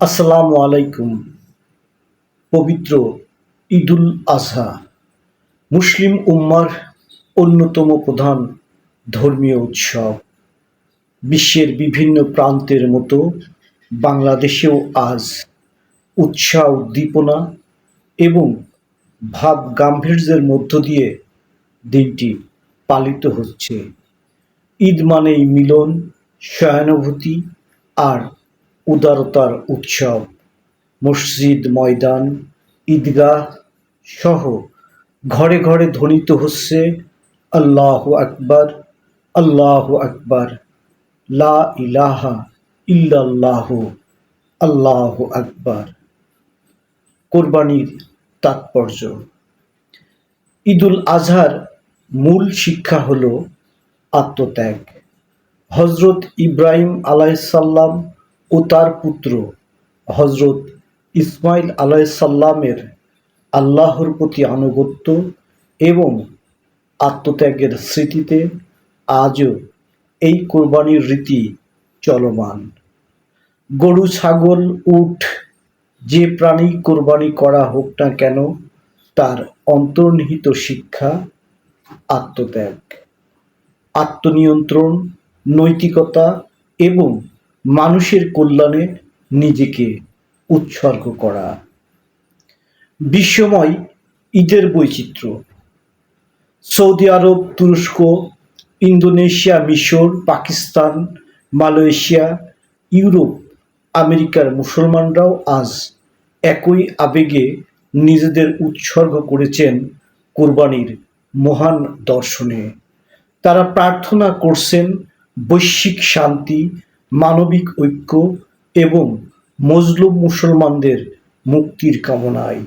আসসালামু আলাইকুম। পবিত্র ঈদুল আজহা মুসলিম উম্মার অন্যতম প্রধান ধর্মীয় উৎসব। বিশ্বের বিভিন্ন প্রান্তের মতো বাংলাদেশেও আজ উৎসাহ উদ্দীপনা এবং ভাব গাম্ভীর্যের মধ্য দিয়ে দিনটি পালিত হচ্ছে। ঈদ মানেই মিলন, সহানুভূতি আর উদারতার উৎসব। মসজিদ, ময়দান, ঈদগাহ সহ ঘরে ঘরে ধ্বনিত হচ্ছে আল্লাহু আকবার, আল্লাহু আকবার, লা ইলাহা ইল্লাল্লাহু, আল্লাহু আকবার। কোরবানির তাৎপর্য। ঈদুল আজহার মূল শিক্ষা হল আত্মত্যাগ। হজরত ইব্রাহিম আলাইসাল্লাম ও তার পুত্র হজরত ইসমাইল আলাইসাল্লামের আল্লাহর প্রতি আনুগত্য এবং আত্মত্যাগের স্মৃতিতে আজও এই কোরবানির রীতি চলমান। গরু, ছাগল, উট যে প্রাণী কোরবানি করা হোক না কেন, তার অন্তর্নিহিত শিক্ষা আত্মত্যাগ, আত্মনিয়ন্ত্রণ, নৈতিকতা এবং মানুষের কল্যাণে নিজেকে উৎসর্গ করা। বিশ্বময় ঈদের বৈচিত্র্য। সৌদি আরব, তুরস্ক, ইন্দোনেশিয়া, মিশর, পাকিস্তান, মালয়েশিয়া, ইউরোপ, আমেরিকার মুসলমানরাও আজ একই আবেগে নিজেদের উৎসর্গ করেছেন কোরবানির মহান দর্শনে। তারা প্রার্থনা করছেন বৈশ্বিক শান্তি, মানবিক ঐক্য এবং মজলুম মুসলমানদের মুক্তির কামনায়।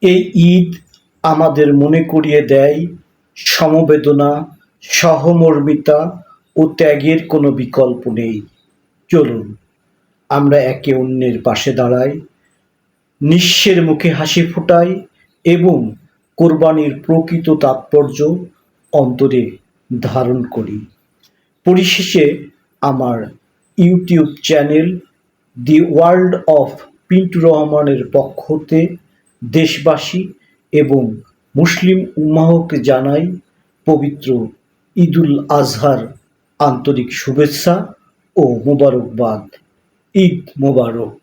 এই ঈদ আমাদের মনে করিয়ে দেয় সমবেদনা, সহমর্মিতা ও ত্যাগের কোনো বিকল্প নেই। চলুন আমরা একে অন্যের পাশে দাঁড়াই, নিঃস্বের মুখে হাসি ফোটাই এবং কোরবানির প্রকৃত তাৎপর্য অন্তরে ধারণ করি। পরিশেষে আমার YouTube channel the world of Pintu রহমানের পক্ষ হতে দেশবাসী এবং মুসলিম উম্মাহকে জানাই পবিত্র ঈদুল আজহার আন্তরিক শুভেচ্ছা ও মোবারকবাদ। ঈদ মোবারক।